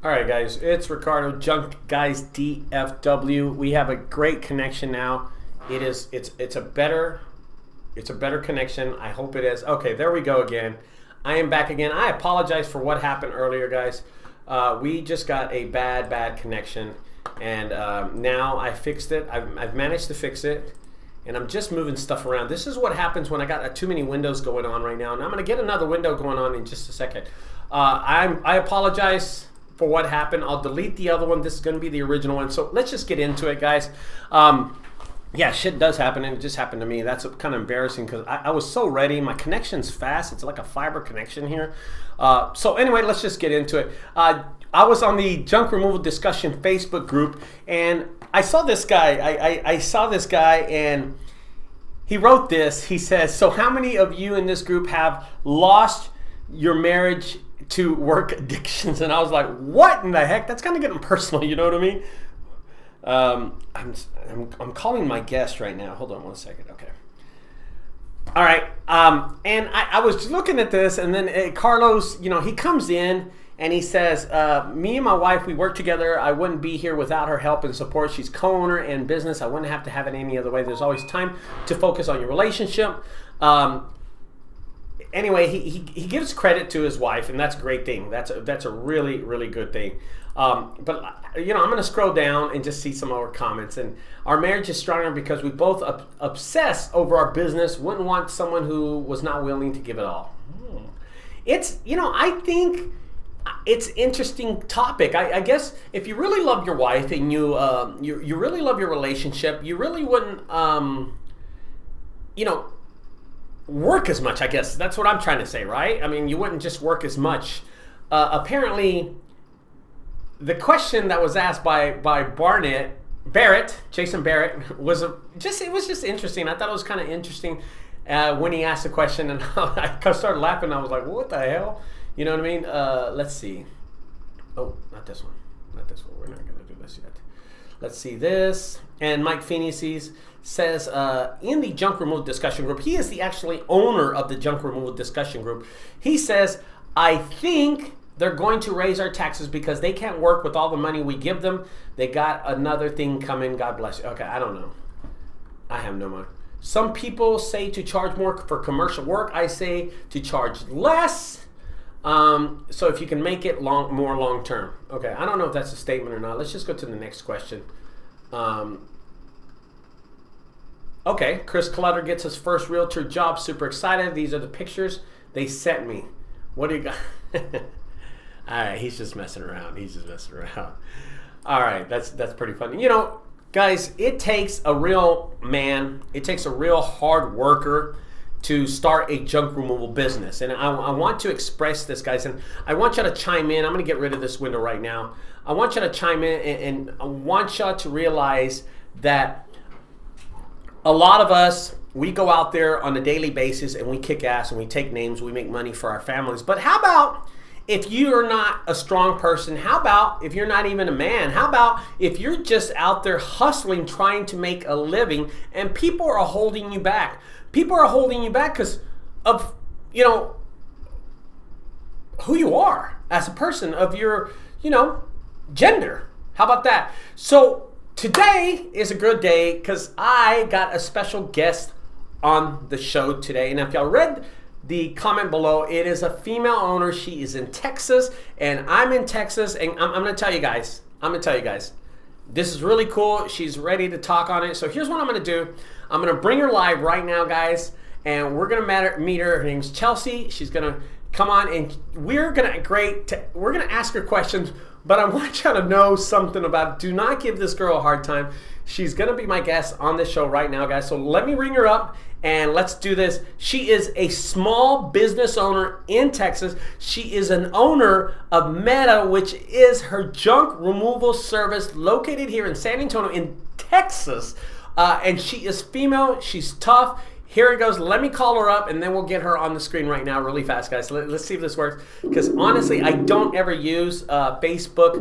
All right, guys, it's Ricardo, JunkGuysdfw. We have a great connection now. It's a better connection. I hope it is. Okay, there we go again. I am back again. I apologize for what happened earlier, guys. We just got a bad connection, and now I fixed it. I've managed to fix it, and I'm just moving stuff around. This is what happens when I got too many windows going on right now, and I'm going to get another window going on in just a second. I apologize for what happened. I'll delete the other one. This is going to be the original one. So let's just get into it, guys. Yeah, shit does happen, and it just happened to me. That's kind of embarrassing because I was so ready. My connection's fast. It's like a fiber connection here. So anyway, let's just get into it. I was on the junk removal discussion Facebook group, and I saw this guy. I saw this guy, and he wrote this. He says, "So how many of you in this group have lost your marriage to work addictions?" And I was like, what in the heck? That's kind of getting personal, you know what I mean? I'm calling my guest right now. Hold on one second. Okay. All right. And I was looking at this, and then Carlos, he comes in and he says, me and my wife, we work together. I wouldn't be here without her help and support. She's co-owner and business. I wouldn't have to have it any other way. There's always time to focus on your relationship. Anyway, he gives credit to his wife, and that's a great thing. That's a really good thing. But I'm going to scroll down and just see some of our comments. And our marriage is stronger because we both obsess over our business. Wouldn't want someone who was not willing to give it all. It's I think it's an interesting topic. I guess if you really love your wife and you really love your relationship, you really wouldn't work as much. I guess that's what I'm trying to say, right? I mean, you wouldn't just work as much. Apparently, the question that was asked by Jason Barrett was just interesting. I thought it was kind of interesting when he asked the question, and I started laughing. I was like, what the hell? You know what I mean? Let's see. Oh, not this one. We're not going to do this yet. Let's see this. And Mike Feeney says in the junk removal discussion group, he is the actually owner of the junk removal discussion group. He says, I think they're going to raise our taxes because they can't work with all the money we give them. They got another thing coming. God bless you. Okay, I don't know. I have no money. Some people say to charge more for commercial work. I say to charge less. So if you can make it more long term. Okay, I don't know if that's a statement or not. Let's just go to the next question. Okay, Chris Clutter gets his first realtor job. Super excited. These are the pictures they sent me. What do you got? All right, he's just messing around. All right, that's pretty funny. Guys, it takes a real man. It takes a real hard worker to start a junk removal business. And I want to express this, guys, and I want you to chime in. I'm going to get rid of this window right now. I want you to chime in, and I want you to realize that a lot of us, we go out there on a daily basis and we kick ass and we take names, we make money for our families. But how about if you're not a strong person? How about if you're not even a man? How about if you're just out there hustling, trying to make a living, and people are holding you back? People are holding you back because of, who you are as a person, of your, gender. How about that? So today is a good day because I got a special guest on the show today. And if y'all read the comment below, it is a female owner. She is in Texas, and I'm in Texas. And I'm going to tell you guys, this is really cool. She's ready to talk on it. So here's what I'm going to do. I'm going to bring her live right now, guys, and we're going to meet her. Her name's Chelsea. She's going to come on, and we're going to ask her questions, but I want you to know something about it. Do not give this girl a hard time. She's going to be my guest on this show right now, guys. So let me ring her up, and let's do this. She is a small business owner in Texas. She is an owner of Meta, which is her junk removal service located here in San Antonio in Texas. And she is female. She's tough. Here it goes. Let me call her up, and then we'll get her on the screen right now really fast, guys. Let's see if this works. Because honestly, I don't ever use Facebook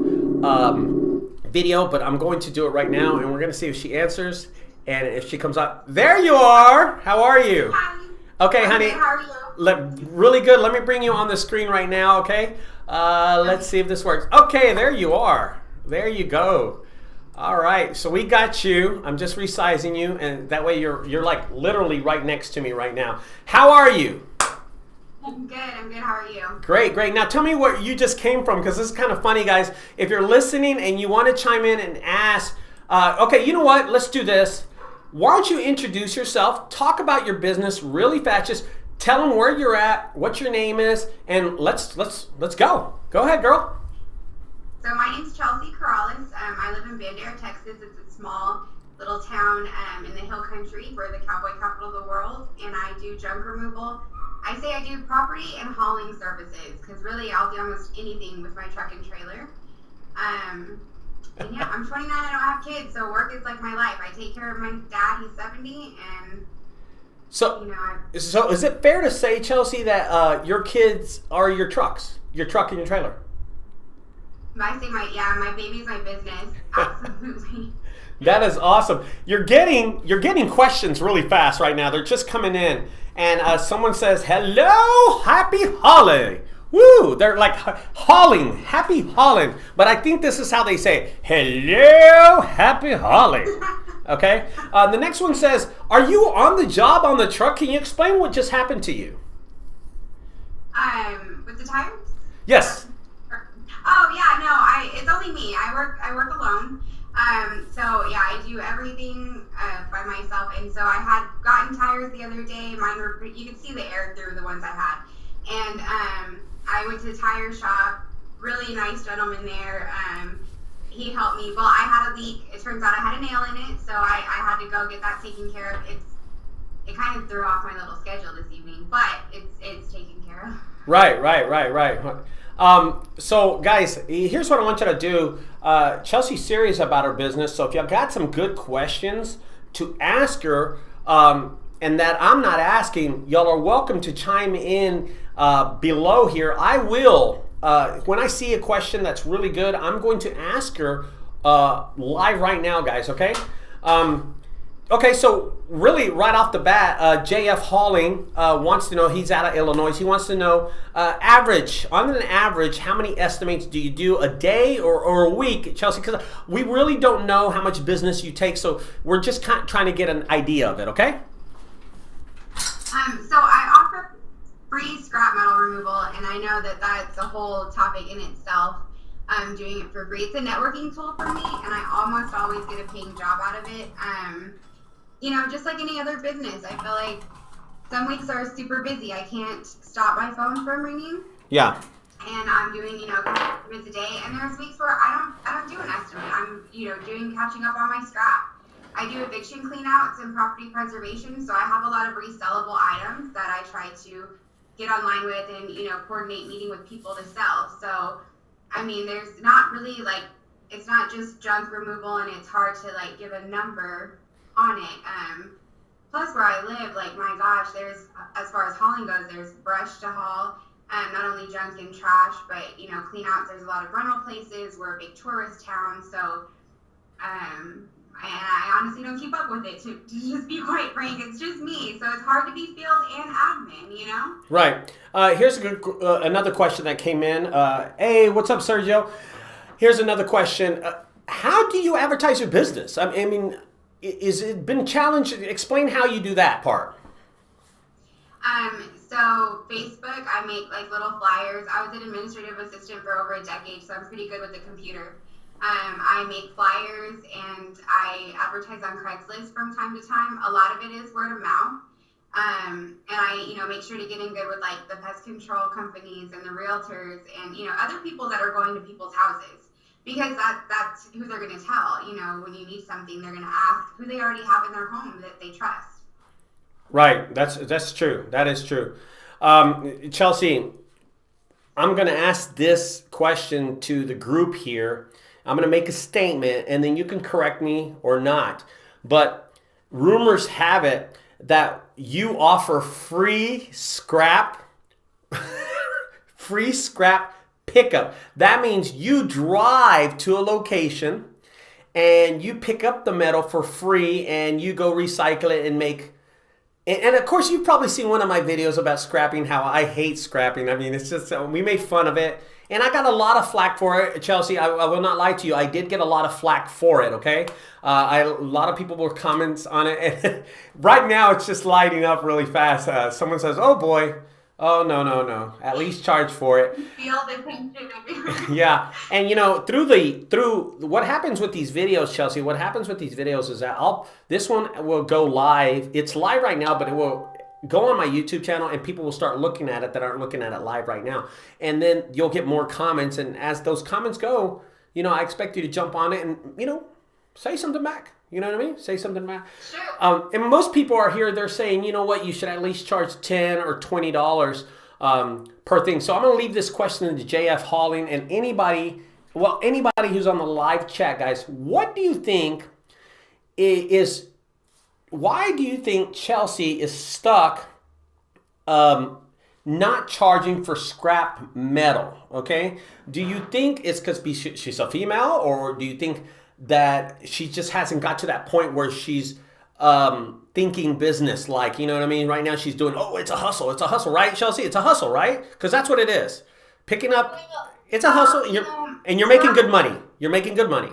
video, but I'm going to do it right now, and we're going to see if she answers and if she comes up. There you are. How are you? Hi. Okay, I'm honey. good. How are you? Really good. Let me bring you on the screen right now, okay? Let's see if this works. Okay, there you are. There you go. All right, so we got you. I'm just resizing you, and that way you're like literally right next to me right now. How are you? I'm good. I'm good. How are you? Great, great. Now tell me where you just came from, because this is kind of funny, guys. If you're listening and you want to chime in and ask, okay, you know what? Let's do this. Why don't you introduce yourself? Talk about your business really fast. Just tell them where you're at, what your name is, and let's go. Go ahead, girl. So my name's Chelsea Corrales. I live in Bandera, Texas. It's a small little town in the hill country. We're the cowboy capital of the world, and I do junk removal. I say I do property and hauling services because really I'll do almost anything with my truck and trailer. And yeah, I'm 29. I don't have kids, so work is like my life. I take care of my dad. He's 70, and So, you know, so is it fair to say, Chelsea, that your kids are your trucks, your truck and your trailer? I say my baby's my business. Absolutely. That is awesome. You're getting questions really fast right now. They're just coming in, and someone says, "Hello, happy holiday." Woo! They're like hauling, happy hauling. But I think this is how they say, "Hello, happy hauling." Okay. The next one says, "Are you on the job on the truck? Can you explain what just happened to you?" With the tires. Yes. Oh yeah, no, it's only me. I work alone. So yeah, I do everything by myself. And so I had gotten tires the other day. Mine were you could see the air through the ones I had. And I went to the tire shop. Really nice gentleman there. He helped me. Well, I had a leak. It turns out I had a nail in it, so I had to go get that taken care of. It kind of threw off my little schedule this evening, but it's taken care of. Right. So guys, here's what I want you to do. Chelsea's serious about her business, so if you've got some good questions to ask her, and that I'm not asking, y'all are welcome to chime in below here. I will, when I see a question that's really good, I'm going to ask her live right now, guys, okay? Okay, so really right off the bat, JF Hauling wants to know, he's out of Illinois, he wants to know, on an average, how many estimates do you do a day or a week, Chelsea? Because we really don't know how much business you take, so we're just kind of trying to get an idea of it, okay? So I offer free scrap metal removal, and I know that that's a whole topic in itself. I'm doing it for free. It's a networking tool for me, and I almost always get a paying job out of it. You know, just like any other business, I feel like some weeks are super busy. I can't stop my phone from ringing. Yeah. And I'm doing, you know, estimates a day. And there's weeks where I don't do an estimate. I'm, you know, catching up on my scrap. I do eviction cleanouts and property preservation, so I have a lot of resellable items that I try to get online with and, you know, coordinate meeting with people to sell. So, I mean, there's not really like, it's not just junk removal, and it's hard to like give a number on it. Plus where I live, like my gosh, there's, as far as hauling goes, there's brush to haul, not only junk and trash, but you know, clean outs. There's a lot of rental places. We're a big tourist town, so and I honestly don't keep up with it, to just be quite frank. It's just me, so it's hard to be field and admin, you know. Right. Here's a good another question that came in. Hey, what's up, Sergio? Here's another question. How do you advertise your business? I mean, is it been challenged? Explain how you do that part. So Facebook, I make like little flyers. I was an administrative assistant for over a decade, so I'm pretty good with the computer. I make flyers and I advertise on Craigslist from time to time. A lot of it is word of mouth. And I, you know, make sure to get in good with like the pest control companies and the realtors and, you know, other people that are going to people's houses, because that's who they're going to tell. You know, when you need something, they're going to ask who they already have in their home that they trust. Right. That's true. That is true. Chelsea, I'm going to ask this question to the group here. I'm going to make a statement, and then you can correct me or not. But rumors have it that you offer free scrap pickup. That means you drive to a location and you pick up the metal for free and you go recycle it and make And of course, you've probably seen one of my videos about scrapping, how I hate scrapping. I mean, it's just, we made fun of it. And I got a lot of flack for it, Chelsea. I will not lie to you. I did get a lot of flack for it, okay? A lot of people were comments on it. And right now, it's just lighting up really fast. Someone says, oh boy. Oh, no. At least charge for it. Feel the tension everywhere. Yeah. And, you know, through what happens with these videos, Chelsea, what happens with these videos is that this one will go live. It's live right now, but it will go on my YouTube channel and people will start looking at it that aren't looking at it live right now. And then you'll get more comments. And as those comments go, you know, I expect you to jump on it and, you know, say something back. You know what I mean? Say something back. Sure. And most people are here, they're saying, you know what, you should at least charge $10 or $20 per thing. So I'm going to leave this question to JF Halling and anybody who's on the live chat, guys. What do you think why do you think Chelsea is stuck not charging for scrap metal? Okay. Do you think it's because she's a female, or do you think that she just hasn't got to that point where she's thinking business, like, you know what I mean? Right now she's doing, it's a hustle, right, Chelsea? It's a hustle, right? Because that's what it is. Picking up, it's a hustle, and you're making good money. You're making good money.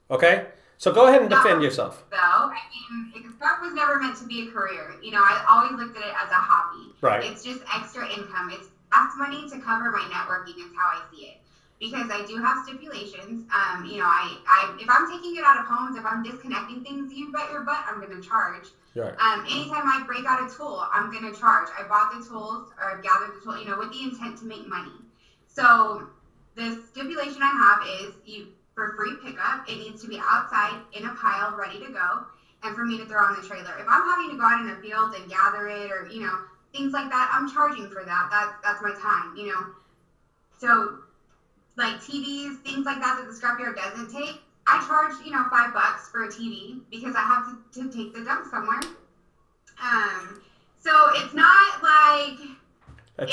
Okay? So go ahead and defend yourself. Though, I mean, scrap was never meant to be a career. You know, I always looked at it as a hobby. Right. It's just extra income. It's gas money to cover my networking is how I see it. Because I do have stipulations. You know, if I'm taking it out of homes, if I'm disconnecting things, you bet your butt I'm going to charge. Right. Anytime I break out a tool, I'm going to charge. I bought the tools, or I've gathered the tool, you know, with the intent to make money. So the stipulation I have is for free pickup, it needs to be outside in a pile, ready to go, and for me to throw on the trailer. If I'm having to go out in the field and gather it, or, you know, things like that, I'm charging for that. That's my time, you know. So like TVs, things like that the scrapyard doesn't take, I charge, you know, $5 for a TV because I have to take the dump somewhere. So it's not like I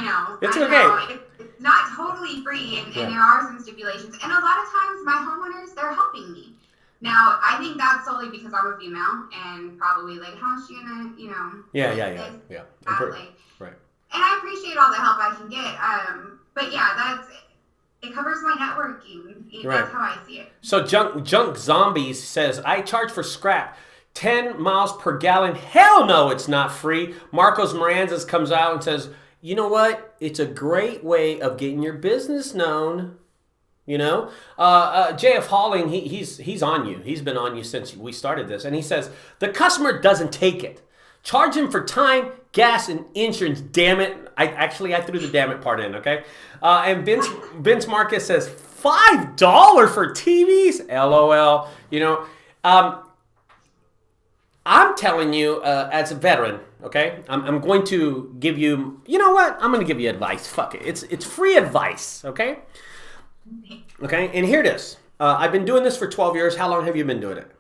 know. It's I okay. know. It's not totally free, and there are some stipulations. And a lot of times, my homeowners, they're helping me. Now, I think that's solely because I'm a female, and probably like, how's she gonna, you know? Yeah. Right. And I appreciate all the help I can get. But yeah, it covers my networking. Right. That's how I see it. So Junk Zombies says, I charge for scrap 10 miles per gallon. Hell no, it's not free. Marcos Moranzas comes out and says, you know what? It's a great way of getting your business known. You know, JF Halling, he's on you. He's been on you since we started this. And he says, the customer doesn't take it. Charge him for time, gas, and insurance. Damn it. I threw the damn it part in, okay? And Vince Marcus says, $5 for TVs? LOL. You know, I'm telling you, as a veteran, okay? I'm going to give you, you know what? I'm going to give you advice. Fuck it. It's free advice, okay? Okay, and here it is. I've been doing this for 12 years. How long have you been doing it?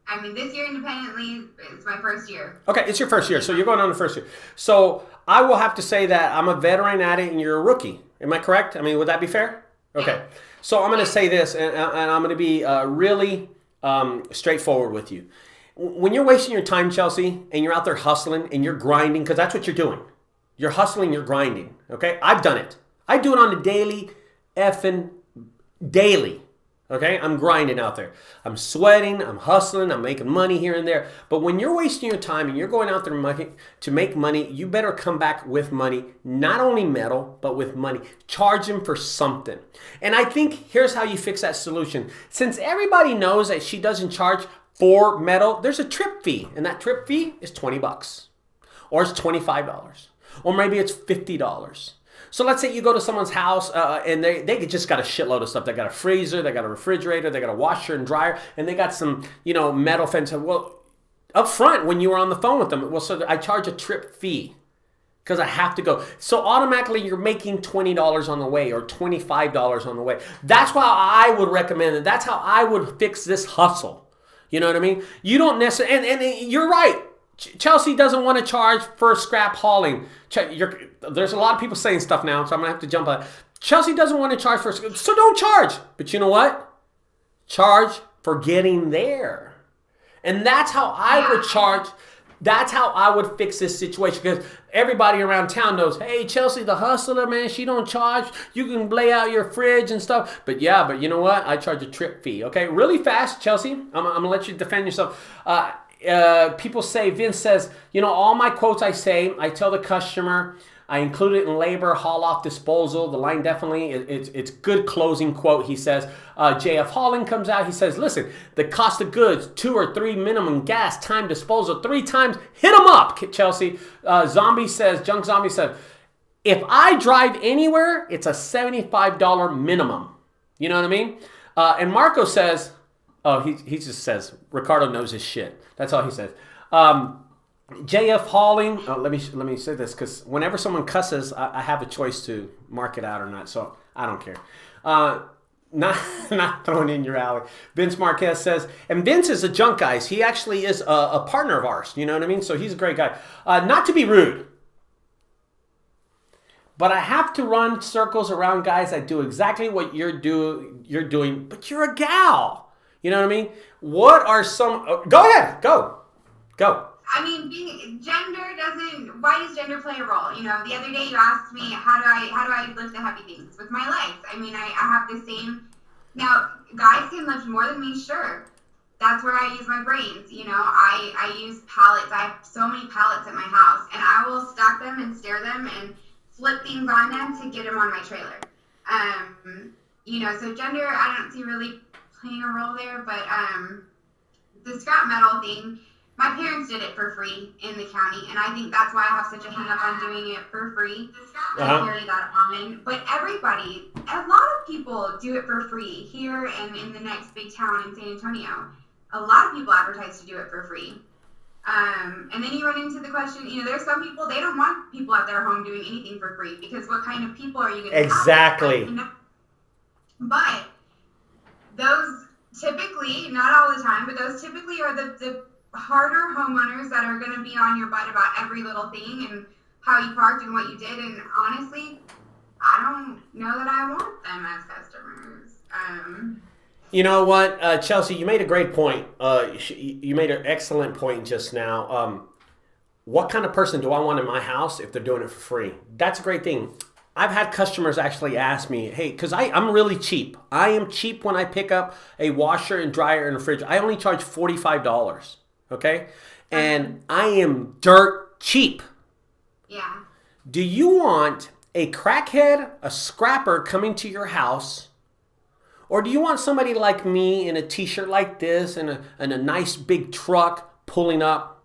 I mean, this year independently, it's my first year. Okay, it's your first year, so you're going on the first year. So I will have to say that I'm a veteran at it and you're a rookie. Am I correct? I mean, would that be fair? Okay, so I'm going to say this, and I'm going to be really straightforward with you. When you're wasting your time, Chelsea, and you're out there hustling and you're grinding, because that's what you're doing. You're hustling, you're grinding, okay? I've done it. I do it on a daily, okay? I'm grinding out there. I'm sweating, I'm hustling, I'm making money here and there. But when you're wasting your time and you're going out there to make money, you better come back with money, not only metal, but with money. Charge them for something. And I think here's how you fix that solution. Since everybody knows that she doesn't charge for metal, there's a trip fee, and that trip fee is $20, or it's $25. Or maybe it's $50. So let's say you go to someone's house and they just got a shitload of stuff. They got a freezer, they got a refrigerator, they got a washer and dryer, and they got some, you know, metal fence. Well, up front when you were on the phone with them, well, so I charge a trip fee because I have to go. So automatically you're making $20 on the way or $25 on the way. That's why I would recommend it. That's how I would fix this hustle. You know what I mean? You don't necessarily, and you're right. Chelsea doesn't want to charge for scrap hauling. There's a lot of people saying stuff now, so I'm going to have to jump on. Chelsea doesn't want to charge so don't charge. But you know what? Charge for getting there. And that's how I would charge. That's how I would fix this situation, because everybody around town knows, hey, Chelsea, the hustler, man, she don't charge. You can lay out your fridge and stuff. But you know what? I charge a trip fee. Okay, really fast, Chelsea. I'm going to let you defend yourself. People say, Vince says, all my quotes I tell the customer, I include it in labor, haul off, disposal. The line definitely, it's good closing quote. He says, JF Holland comes out. He says, listen, the cost of goods, 2 or 3 minimum, gas, time, disposal, 3 times. Hit them up, Chelsea. Junk Zombie says, if I drive anywhere, it's a $75 minimum. You know what I mean? And Marco says, he just says, Ricardo knows his shit. That's all he says. JF Hauling, let me say this, because whenever someone cusses, I have a choice to mark it out or not, so I don't care. Not throwing in your alley. Vince Marquez says, and Vince is a Junk Guys. He actually is a partner of ours, you know what I mean? So he's a great guy. Not to be rude, but I have to run circles around guys that do exactly what you're doing, but you're a gal. You know what I mean? What are some... go ahead. Go. I mean, why does gender play a role? The other day you asked me, how do I lift the heavy things? With my legs. I mean, I have the same, now, guys can lift more than me, sure. That's where I use my brains. I use pallets. I have so many pallets at my house, and I will stack them and stair them and flip things on them to get them on my trailer. So gender, I don't see really playing a role there, but the scrap metal thing, my parents did it for free in the county, and I think that's why I have such a hang up on doing it for free. I carry that on. But a lot of people do it for free here and in the next big town in San Antonio. A lot of people advertise to do it for free. And then you run into the question, there's some people, they don't want people at their home doing anything for free, because what kind of people are you going to have? Exactly. But those typically, not all the time, but those typically are the harder homeowners that are going to be on your butt about every little thing and how you parked and what you did. And honestly, I don't know that I want them as customers. You know what, Chelsea, you made a great point. You made an excellent point just now. What kind of person do I want in my house if they're doing it for free? That's a great thing. I've had customers actually ask me, hey, because I'm really cheap. I am cheap when I pick up a washer and dryer and a fridge. I only charge $45. Okay? And I am dirt cheap. Yeah. Do you want a crackhead, a scrapper coming to your house? Or do you want somebody like me in a t-shirt like this and a nice big truck pulling up?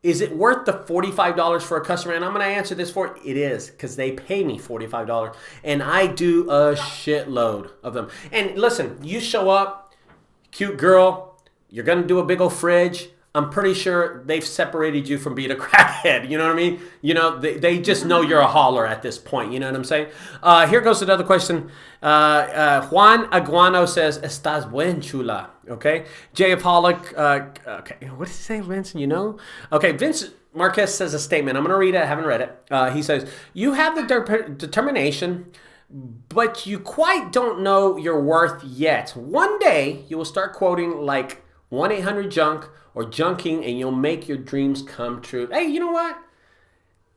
Is it worth the $45 for a customer? And I'm going to answer this for it. It is, because they pay me $45. And I do a shitload of them. And listen, you show up, cute girl, you're going to do a big old fridge. I'm pretty sure they've separated you from being a crackhead. You know what I mean? They just know you're a hauler at this point. You know what I'm saying? Here goes another question. Juan Aguano says, "Estás buen, chula." Okay. JF Hollick. Okay. What did he say, Vince? Okay. Vince Marquez says a statement. I'm going to read it. I haven't read it. He says, "You have the determination, but you quite don't know your worth yet. One day you will start quoting like 1-800-JUNK or junking, and you'll make your dreams come true." Hey, you know what?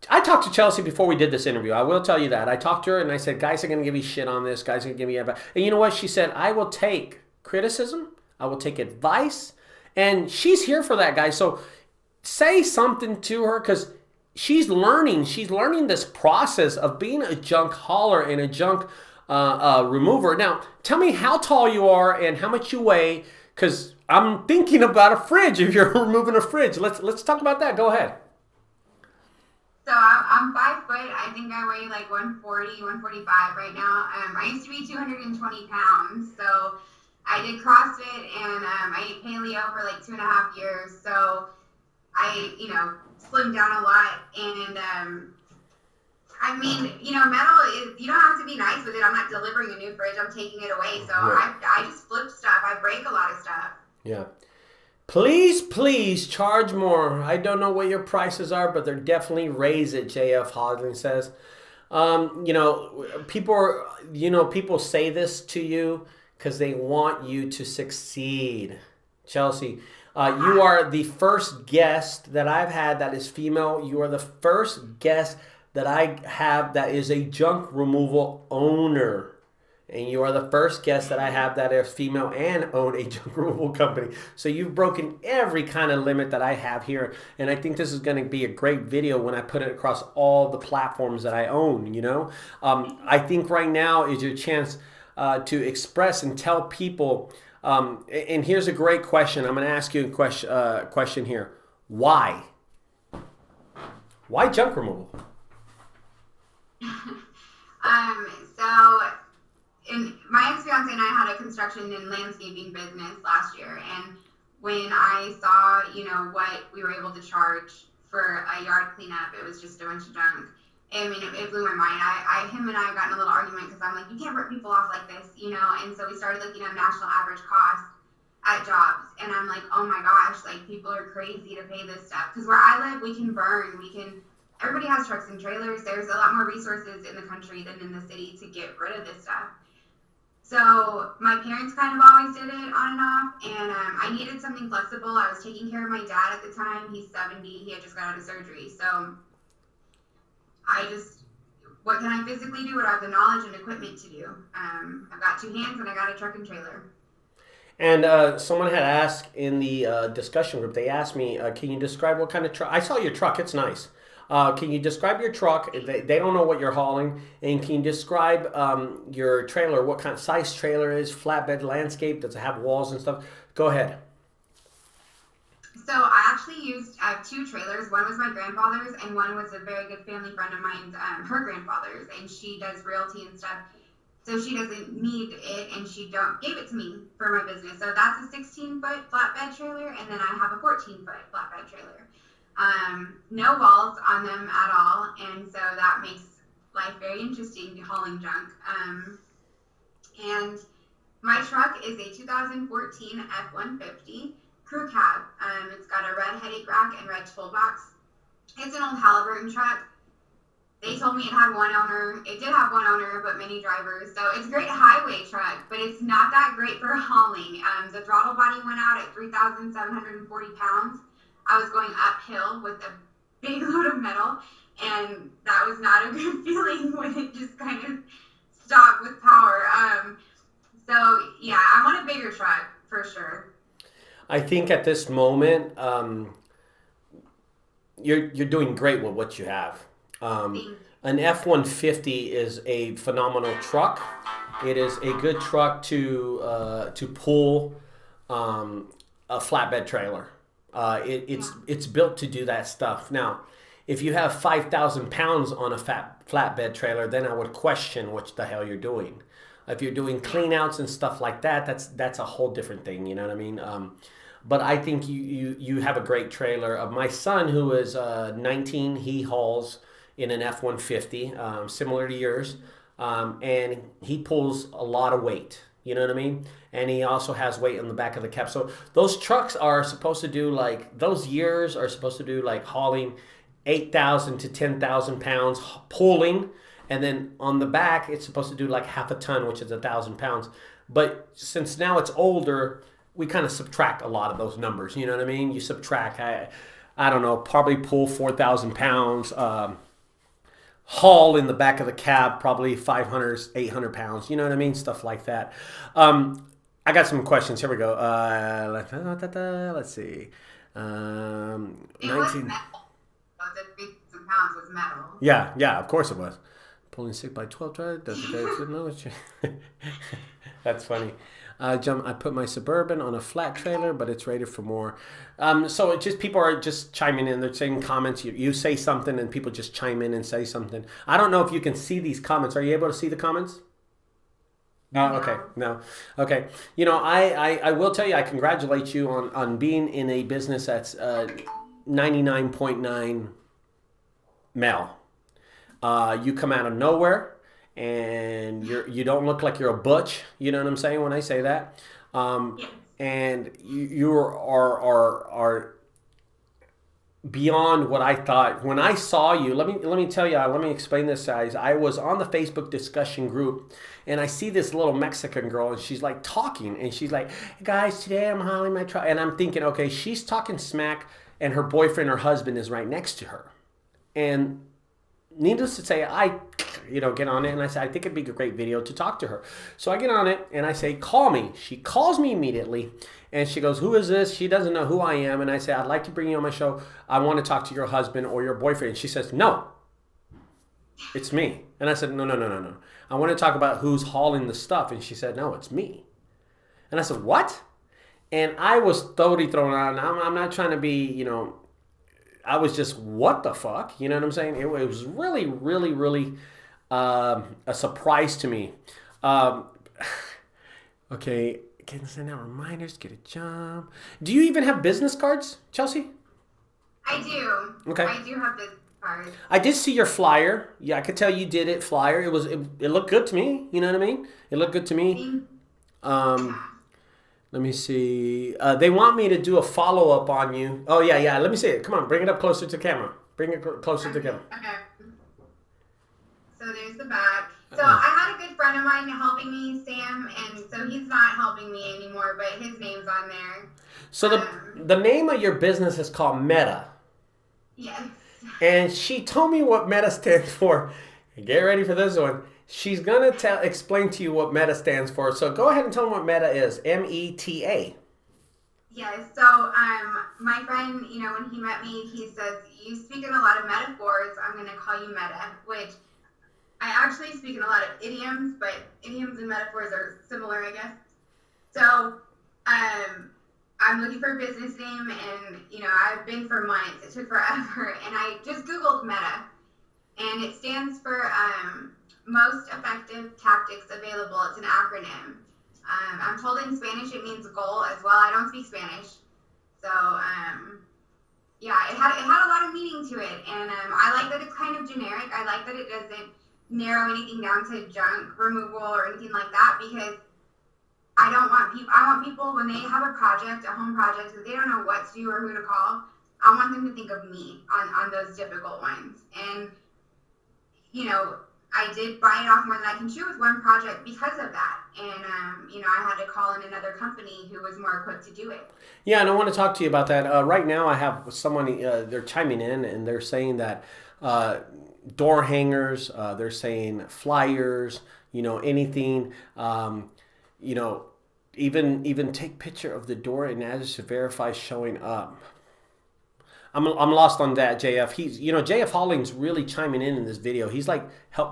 I talked to Chelsea before we did this interview. I will tell you that. I talked to her and I said, guys are going to give me shit on this. Guys are going to give me advice. And you know what? She said, I will take criticism. I will take advice. And she's here for that, guys. So say something to her, because she's learning. She's learning this process of being a junk hauler and a junk remover. Now, tell me how tall you are and how much you weigh, because I'm thinking about a fridge. If you're removing a fridge, let's talk about that. Go ahead. So I'm 5 foot. I think I weigh like 140, 145 right now. I used to be 220 pounds. So I did CrossFit and I ate paleo for like 2.5 years. So I, slimmed down a lot. And I mean, metal is, you don't have to be nice with it. I'm not delivering a new fridge. I'm taking it away. So yeah. I just flip stuff. I break a lot of stuff. Yeah. Please charge more. I don't know what your prices are, but they're definitely raise it, JF Hodgling says. People say this to you because they want you to succeed. Chelsea, You are the first guest that I've had that is female. You are the first guest that I have that is a junk removal owner. And you are the first guest that I have that is female and own a junk removal company. So you've broken every kind of limit that I have here. And I think this is going to be a great video when I put it across all the platforms that I own, you know. I think right now is your chance to express and tell people. And here's a great question. I'm going to ask you a question here. Why? Why junk removal? So in my ex-fiance and I had a construction and landscaping business last year, and when I saw, you know, what we were able to charge for a yard cleanup, it was just a bunch of junk. I mean, it blew my mind. Him and I got in a little argument because I'm like, you can't rip people off like this, you know. And so we started looking at national average cost at jobs, and I'm like, oh my gosh, like people are crazy to pay this stuff. Because where I live, we can burn, everybody has trucks and trailers. There's a lot more resources in the country than in the city to get rid of this stuff. So my parents kind of always did it on and off, and I needed something flexible. I was taking care of my dad at the time. He's 70. He had just got out of surgery. So what can I physically do? What I have the knowledge and equipment to do? I've got 2 hands and I got a truck and trailer. And someone had asked in the discussion group, they asked me, can you describe what kind of truck? I saw your truck. It's nice. Can you describe your truck? They don't know what you're hauling. And can you describe your trailer, what kind of size trailer is, flatbed, landscape, does it have walls and stuff? Go ahead. So I actually used 2 trailers. One was my grandfather's, and one was a very good family friend of mine's, her grandfather's, and she does realty and stuff. So she doesn't need it, and she gave it to me for my business. So that's a 16-foot flatbed trailer, and then I have a 14-foot flatbed trailer. No walls on them at all, and so that makes life very interesting hauling junk. And my truck is a 2014 F-150 crew cab. It's got a red headache rack and red toolbox. It's an old Halliburton truck. They told me it had 1 owner. It did have 1 owner, but many drivers. So it's a great highway truck, but it's not that great for hauling. The throttle body went out at 3,740 pounds. I was going uphill with a big load of metal, and that was not a good feeling when it just kind of stopped with power. So yeah, I want a bigger truck for sure. I think at this moment, you're doing great with what you have. An F-150 is a phenomenal truck. It is a good truck to pull a flatbed trailer. It's built to do that stuff. Now, if you have 5,000 pounds on a flatbed trailer, then I would question what the hell you're doing. If you're doing clean outs and stuff like that, that's a whole different thing. You know what I mean? But I think you have a great trailer. My son, who is 19, he hauls in an F-150, similar to yours, and he pulls a lot of weight. You know what I mean? And he also has weight on the back of the cab. So those trucks are supposed to do those years are supposed to do hauling 8,000 to 10,000 pounds pulling. And then on the back, it's supposed to do half a ton, which is 1,000 pounds. But since now it's older, we kind of subtract a lot of those numbers. You know what I mean? You subtract, I don't know, probably pull 4,000 pounds, haul in the back of the cab, probably 500, 800 pounds. You know what I mean? Stuff like that. I got some questions. Here we go. Let's see. It was metal. The 3,000 pounds was metal. Yeah, of course it was. Pulling 6x12 drive. That's funny. I put my Suburban on a flat trailer, but it's rated for more. So it just people are just chiming in. They're saying comments. You say something, and people just chime in and say something. I don't know if you can see these comments. Are you able to see the comments? No. Okay. No. Okay. You know, I will tell you, I congratulate you on being in a business that's 99.9 male. You come out of nowhere. And you don't look like you're a butch, you know what I'm saying when I say that, Yes. and you are beyond what I thought. When I saw you, let me tell you, let me explain this, guys. I was on the Facebook discussion group, and I see this little Mexican girl, and she's like talking, and she's like, "Guys, today I'm hauling my truck," and I'm thinking, okay, she's talking smack, and her boyfriend, her husband, is right next to her, and needless to say, I get on it, and I say, I think it'd be a great video to talk to her. So I get on it, and I say, call me. She calls me immediately, and she goes, who is this? She doesn't know who I am, and I say, I'd like to bring you on my show. I want to talk to your husband or your boyfriend. And she says, no, it's me. And I said, no, no, no, no, no. I want to talk about who's hauling the stuff. And she said, no, it's me. And I said, what? And I was totally thrown out. I'm not trying to be, I was just, what the fuck? You know what I'm saying? It was really, really, really a surprise to me. Okay, can send out reminders, get a job. Do you even have business cards, Chelsea? I do. Okay. I do have business cards. I did see your flyer. Yeah, I could tell you did it. Flyer. It looked good to me. You know what I mean? It looked good to me. Let me see. They want me to do a follow up on you. Oh yeah. Let me see it. Come on, bring it up closer to camera. Bring it closer to camera. Okay. So there's the back. So I had a good friend of mine helping me, Sam, and so he's not helping me anymore, but his name's on there. So the name of your business is called Meta. Yes. And she told me what Meta stands for. Get ready for this one. She's gonna explain to you what Meta stands for. So go ahead and tell them what Meta is. META. Yes. So my friend, when he met me, he says, "You speak in a lot of metaphors. I'm gonna call you Meta," which I actually speak in a lot of idioms, but idioms and metaphors are similar, I guess. So I'm looking for a business name, and I've been for months. It took forever, and I just Googled Meta, and it stands for Most Effective Tactics Available. It's an acronym. I'm told in Spanish it means goal as well. I don't speak Spanish, so yeah, it had a lot of meaning to it, and I like that it's kind of generic. I like that it doesn't narrow anything down to junk removal or anything like that, because I want people when they have a project, a home project, that they don't know what to do or who to call. I want them to think of me on those difficult ones. And I did bite off more than I can chew with one project because of that. And I had to call in another company who was more equipped to do it. Yeah, and I want to talk to you about that. Right now I have someone, they're chiming in, and they're saying that door hangers, they're saying flyers, anything, even take picture of the door and address to verify showing up. I'm lost on that, JF. He's JF Holling's really chiming in this video. He's like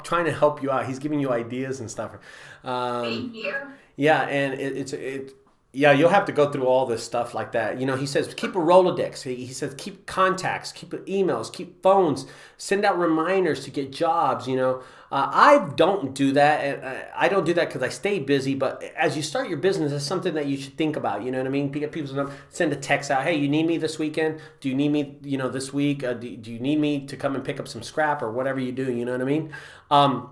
trying to help you out. He's giving you ideas and stuff. Thank you. Yeah, and yeah, you'll have to go through all this stuff like that. He says keep a Rolodex. He says keep contacts, keep emails, keep phones, send out reminders to get jobs. I don't do that, and I don't do that because I stay busy. But as you start your business, it's something that you should think about. You know what I mean? Get people's number, send a text out. Hey, you need me this weekend? Do you need me? This week? Do you need me to come and pick up some scrap or whatever you do? You know what I mean? I'm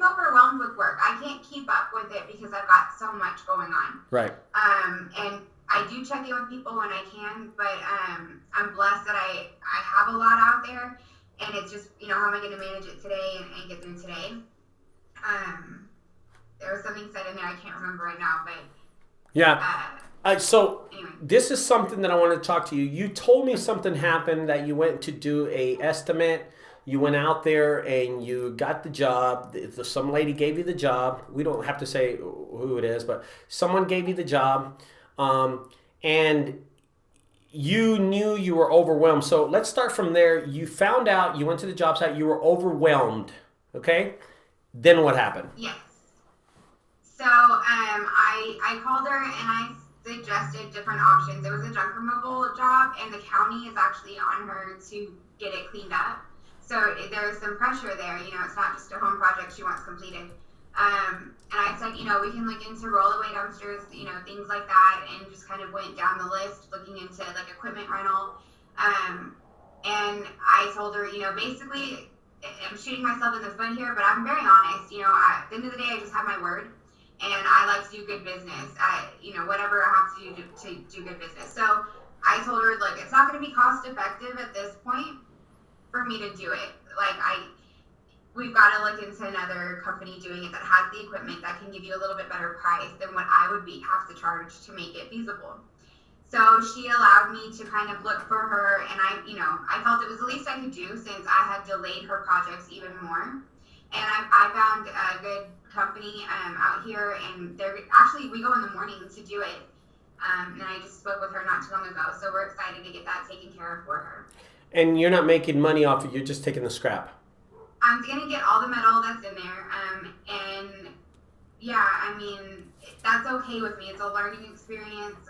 overwhelmed with work. I can't keep up with it because I've got so much going on. Right. And I do check in with people when I can, but I'm blessed that I have a lot out there, and it's just, how am I going to manage it today and get through today? There was something said in there I can't remember right now, but yeah. So anyway. This is something that I want to talk to you. You told me something happened, that you went to do a estimate. You went out there and you got the job. Some lady gave you the job. We don't have to say who it is, but someone gave you the job. And you knew you were overwhelmed. So let's start from there. You found out, you went to the job site, you were overwhelmed. Okay? Then what happened? Yes. So I called her and I suggested different options. It was a junk removal job, and the county is actually on her to get it cleaned up. So there's some pressure there. It's not just a home project she wants completed. And I said, we can look into rollaway dumpsters, things like that, and just kind of went down the list looking into like equipment rental. And I told her, basically, I'm shooting myself in the foot here, but I'm very honest. At the end of the day, I just have my word, and I like to do good business. Whatever I have to do to do good business. So I told her, like, it's not going to be cost effective at this point for me to do it. Like, we've got to look into another company doing it that has the equipment that can give you a little bit better price than what I would have to charge to make it feasible. So she allowed me to kind of look for her, and I felt it was the least I could do since I had delayed her projects even more. And I found a good company out here, and we go in the morning to do it. And I just spoke with her not too long ago, so we're excited to get that taken care of for her. And you're not making money off it, you're just taking the scrap. I'm going to get all the metal that's in there, and yeah, I mean, that's okay with me. It's a learning experience,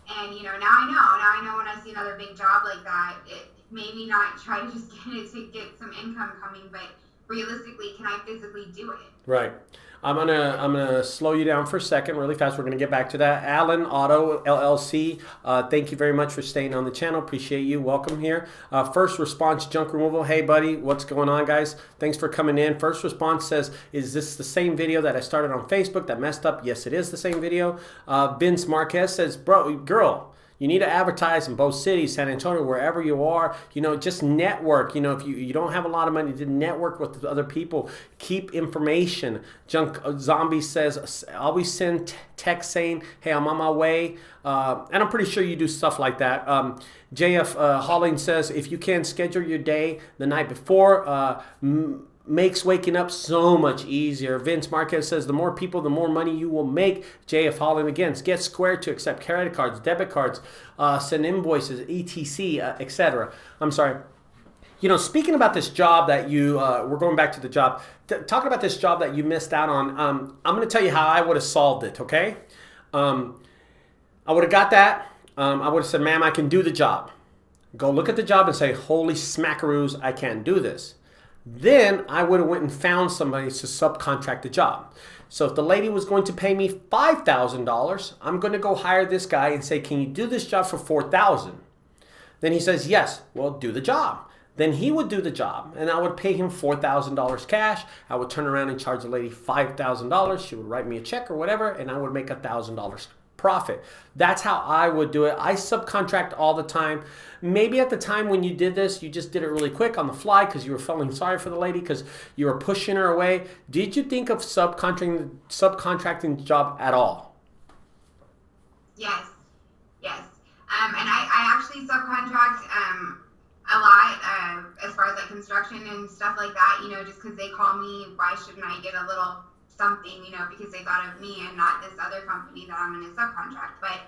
and now I know when I see another big job like that, it maybe not try to just get it to get some income coming, but realistically, can I physically do it? Right. I'm gonna slow you down for a second, really fast. We're gonna get back to that. Allen Auto LLC. Thank you very much for staying on the channel. Appreciate you. Welcome here. First response, junk removal. Hey, buddy, what's going on, guys? Thanks for coming in. First response says, "Is this the same video that I started on Facebook that messed up?" Yes, it is the same video. Vince Marquez says, "Bro, girl, you need to advertise in both cities, San Antonio, wherever you are. Just network. If you don't have a lot of money, to network with other people. Keep information." Junk Zombie says, "Always send text saying, 'Hey, I'm on my way.'" And I'm pretty sure you do stuff like that. JF Holling says, "If you can schedule your day the night before, makes waking up so much easier." Vince Marquez says, "The more people, the more money you will make." JF Holland again, "Get Square to accept credit cards, debit cards, send invoices, etc., etc." I'm sorry. Speaking about this job that we're going back to the job, talking about this job that you missed out on, I'm going to tell you how I would have solved it, okay? I would have got that. I would have said, "Ma'am, I can do the job." Go look at the job and say, "Holy smackaroos, I can't do this." Then I would have went and found somebody to subcontract the job. So if the lady was going to pay me $5,000, I'm going to go hire this guy and say, "Can you do this job for $4,000?" Then he says, "Yes." Well, do the job. Then he would do the job, and I would pay him $4,000 cash. I would turn around and charge the lady $5,000. She would write me a check or whatever, and I would make $1,000 profit. That's how I would do it. I subcontract all the time. Maybe at the time when you did this, you just did it really quick on the fly because you were feeling sorry for the lady because you were pushing her away. Did you think of subcontracting the job at all? Yes. And I actually subcontract a lot as far as like construction and stuff like that, just because they call me, why shouldn't I get a little something, because they thought of me and not this other company that I'm going to subcontract. But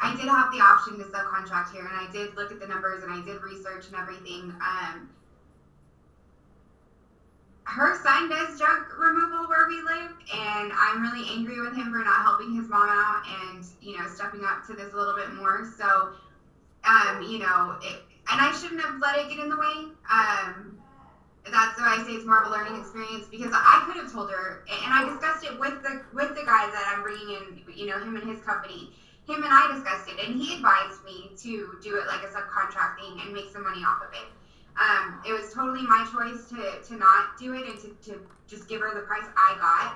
I did have the option to subcontract here, and I did look at the numbers and I did research and everything. Her son does junk removal where we live, and I'm really angry with him for not helping his mom out and stepping up to this a little bit more. So and I shouldn't have let it get in the way. That's why I say it's more of a learning experience, because I could have told her, and I discussed it with the guy that I'm bringing in, him and his company. Him and I discussed it, and he advised me to do it like a subcontracting and make some money off of it. It was totally my choice to not do it and to just give her the price I got.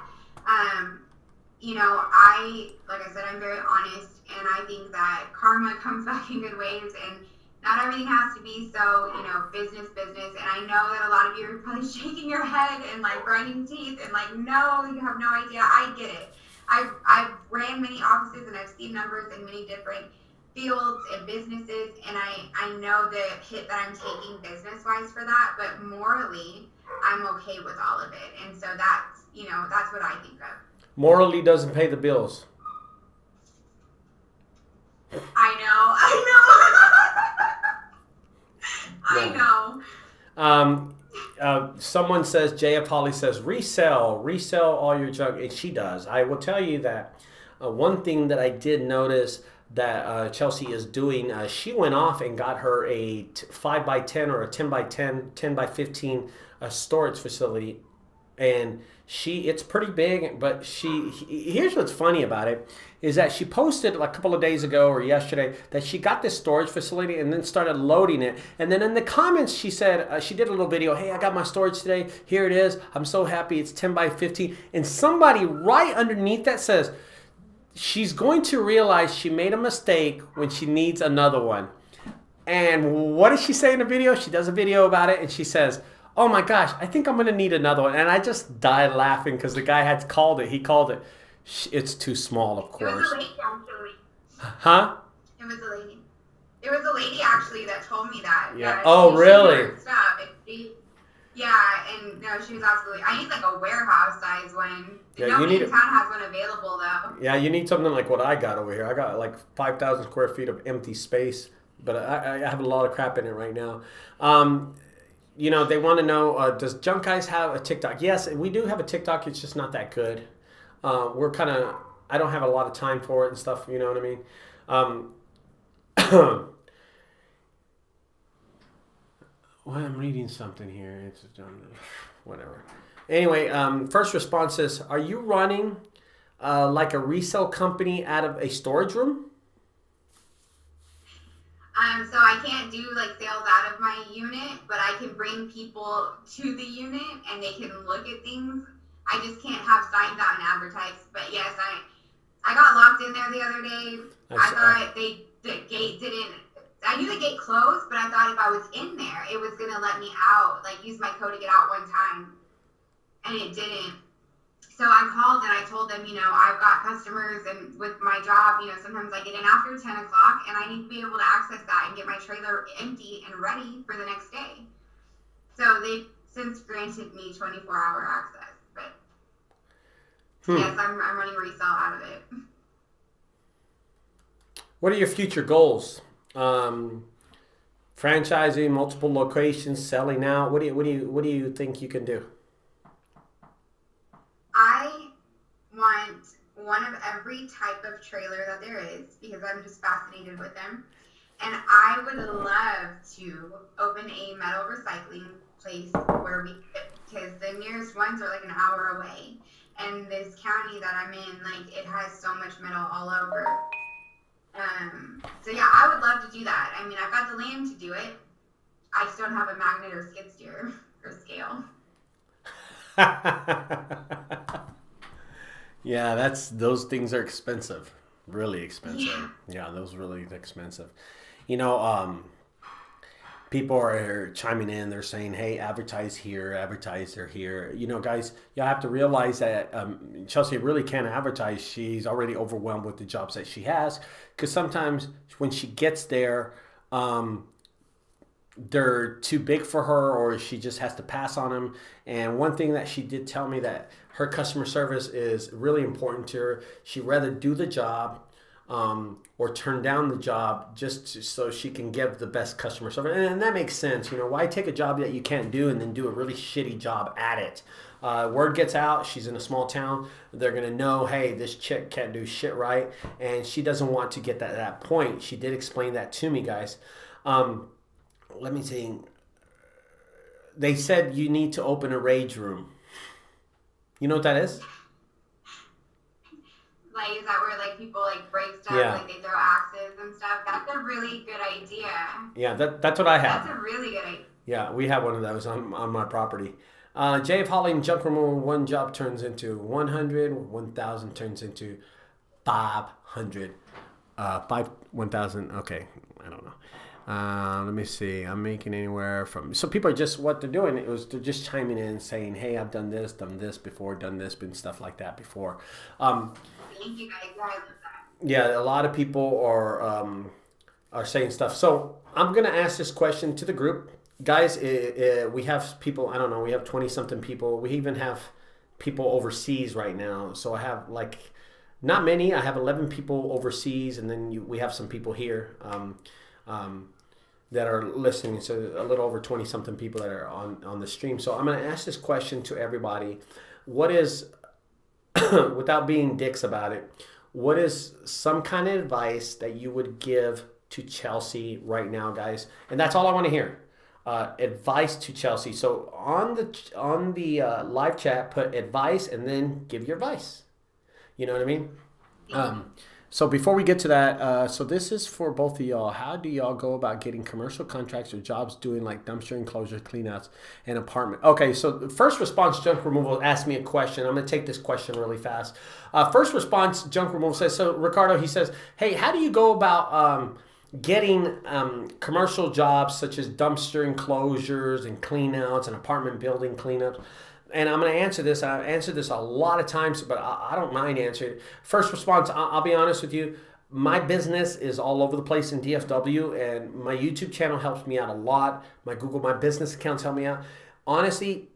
Like I said, I'm very honest, and I think that karma comes back in good ways, and not everything has to be so, business. And I know that a lot of you are probably shaking your head and like grinding teeth and like, no, you have no idea. I get it. I've ran many offices and I've seen numbers in many different fields and businesses, and I know the hit that I'm taking business-wise for that, but morally, I'm okay with all of it. And so that's what I think of. Morally doesn't pay the bills. I know. Someone says, JF Holly says, resell all your junk, and she does. I will tell you that one thing that I did notice that Chelsea is doing, she went off and got her a 5x10 or a 10x10, 10x15 storage facility. And it's pretty big, but here's what's funny about it, is that she posted like a couple of days ago or yesterday that she got this storage facility and then started loading it. And then in the comments, she said, she did a little video, "Hey, I got my storage today. Here it is. I'm so happy. It's 10x15. And somebody right underneath that says, she's going to realize she made a mistake when she needs another one. And what does she say in the video? She does a video about it, and she says, "Oh my gosh, I think I'm gonna need another one." And I just died laughing because the guy had called it. He called it. It's too small, of It was course. a lady, actually. Huh? It was a lady. It was a lady, actually, that told me that. Yeah. That Oh, she really? ordered stuff. Yeah, and no, she was absolutely. I need like a warehouse size one. Yeah, you Nobody need in town has one available though. Yeah, you need something like what I got over here. I got like 5,000 square feet of empty space, but I have a lot of crap in it right now. They want to know, does Junk Guys have a TikTok? Yes, we do have a TikTok. It's just not that good. I don't have a lot of time for it and stuff. You know what I mean? Well, I'm reading something here. It's whatever. Anyway, first response is, are you running like a resale company out of a storage room? So I can't do like sales out of my unit, but I can bring people to the unit and they can look at things. I just can't have signs out and advertise. But yes, I got locked in there the other day. I thought the gate didn't. I knew the gate closed, but I thought if I was in there, it was gonna let me out, like use my code to get out one time, and it didn't. So I called and I told them, I've got customers, and with my job, sometimes I get in after 10 o'clock, and I need to be able to access that and get my trailer empty and ready for the next day. So they've since granted me 24-hour access, but yes, I'm running resale out of it. What are your future goals? Franchising, multiple locations, selling out. What do you think you can do? I want one of every type of trailer that there is because I'm just fascinated with them. And I would love to open a metal recycling place where because the nearest ones are like an hour away. And this county that I'm in, like it has so much metal all over. So yeah, I would love to do that. I mean, I've got the land to do it. I just don't have a magnet or skid steer or scale. Yeah, those things are expensive, really expensive. Yeah, those really expensive. People are chiming in. They're saying, "Hey, advertise here, advertise here." Guys, y'all have to realize that Chelsea really can't advertise. She's already overwhelmed with the jobs that she has. Because sometimes when she gets there, they're too big for her, or she just has to pass on them. And one thing that she did tell me that her customer service is really important to her. She'd rather do the job or turn down the job so she can give the best customer service. And that makes sense. Why take a job that you can't do and then do a really shitty job at it? Word gets out, she's in a small town. They're going to know, hey, this chick can't do shit right. And she doesn't want to get that point. She did explain that to me, guys. Let me see. They said you need to open a rage room. You know what that is? Like, is that where like people like break stuff, like they throw axes and stuff? That's a really good idea. Yeah, that's what I have. That's a really good idea. Yeah, we have one of those on my property. Jay of Holly and junk removal, one job turns into 100, 1,000 turns into 500. 1,000, okay, I don't know. Let me see. I'm making anywhere from... So people are just... What they're doing they're just chiming in saying, hey, I've done this before, done this, been stuff like that before. Thank you guys. I love that. Yeah, a lot of people are saying stuff. So I'm going to ask this question to the group. Guys, we have people, I don't know, we have 20-something people. We even have people overseas right now. So I have not many. I have 11 people overseas, and then we have some people here. That are listening, so a little over 20-something people that are on the stream. So I'm going to ask this question to everybody. What is, without being dicks about it, what is some kind of advice that you would give to Chelsea right now, guys? And that's all I want to hear. Advice to Chelsea. So on the live chat, put advice and then give your advice. You know what I mean? So before we get to that, so this is for both of y'all. How do y'all go about getting commercial contracts or jobs doing like dumpster enclosures, cleanouts, and apartment? Okay, so the first response, junk removal, asked me a question. I'm going to take this question really fast. First response, junk removal says, so Ricardo, he says, hey, how do you go about getting commercial jobs such as dumpster enclosures and cleanouts and apartment building cleanups? And I'm going to answer this. I've answered this a lot of times, but I don't mind answering it. First response, I'll be honest with you. My business is all over the place in DFW, and my YouTube channel helps me out a lot. My Google My Business accounts help me out. Honestly,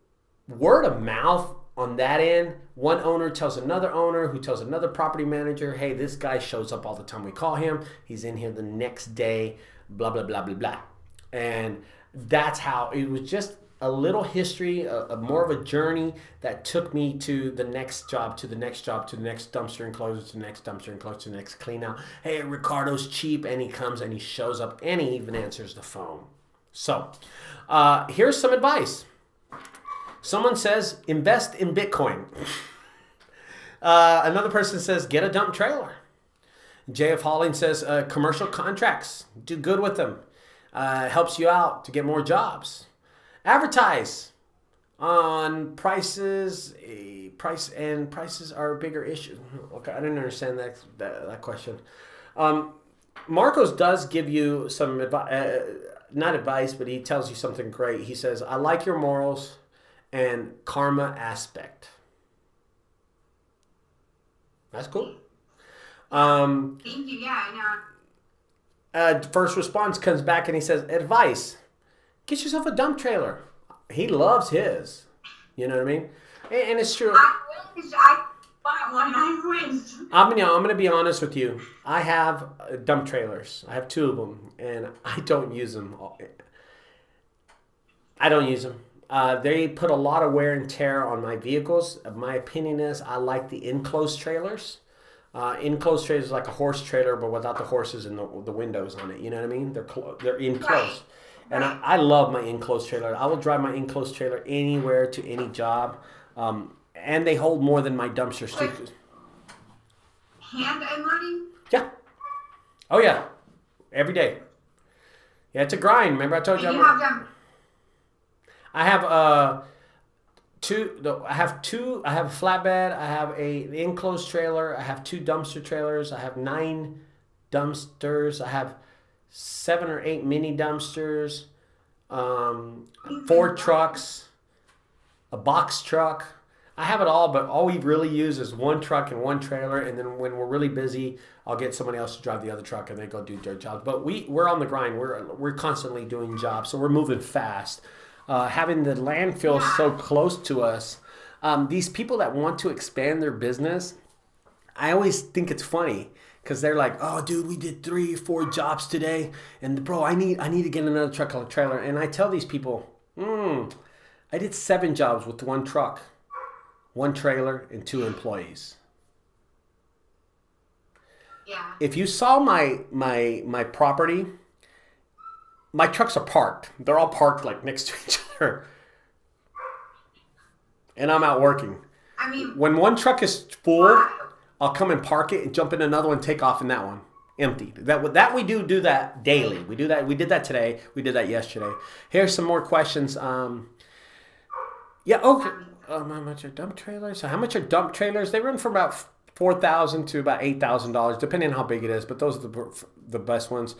word of mouth on that end, one owner tells another owner who tells another property manager, hey, this guy shows up all the time. We call him. He's in here the next day, blah, blah, blah, blah, blah. And that's how it was. Just a little history, more of a journey that took me to the next job, to the next job, to the next dumpster enclosure, to the next dumpster enclosure, to the next clean out. Hey, Ricardo's cheap, and he comes and he shows up and he even answers the phone. So here's some advice. Someone says, invest in Bitcoin. Another person says, get a dump trailer. JF Halling says, commercial contracts, do good with them. Helps you out to get more jobs. Advertise on prices. Prices are a bigger issue. Okay, I didn't understand that question. Marcos does give you some advice, not advice, but he tells you something great. He says, I like your morals and karma aspect. That's cool. Thank you. Yeah, I know. First response comes back and he says, advice. Get yourself a dump trailer. He loves his. You know what I mean? And it's true. I bought one. I wish. I'm going to be honest with you. I have dump trailers. I have 2 of them, and I don't use them. I don't use them. They put a lot of wear and tear on my vehicles. My opinion is I like the enclosed trailers. Enclosed trailers is like a horse trailer, but without the horses and the windows on it. You know what I mean? They're enclosed. Right. And I love my enclosed trailer. I will drive my enclosed trailer anywhere to any job. And they hold more than my dumpster. Hand unloading? Yeah. Oh, yeah. Every day. Yeah, it's a grind. Remember I told you? I have two. I have a flatbed. I have an enclosed trailer. I have 2 dumpster trailers. I have 9 dumpsters. I have 7 or 8 mini dumpsters, 4 trucks, a box truck. I have it all, but all we really use is 1 truck and 1 trailer. And then when we're really busy, I'll get somebody else to drive the other truck and they go do their jobs. But we're on the grind. We're constantly doing jobs, so we're moving fast. Having the landfill so close to us, these people that want to expand their business, I always think it's funny. Because they're like, oh, dude, we did 3 or 4 jobs today. And, bro, I need to get another truck or trailer. And I tell these people, I did 7 jobs with 1 truck, 1 trailer, and 2 employees. Yeah. If you saw my property, my trucks are parked. They're all parked like next to each other. And I'm out working. I mean, when 1 truck is full, I'll come and park it and jump in another one, take off in that one, empty. That we do that daily. We do that. We did that today. We did that yesterday. Here's some more questions. Yeah. Okay. How much are dump trailers? So how much are dump trailers? They run for about $4,000 to about $8,000, depending on how big it is. But those are the best ones.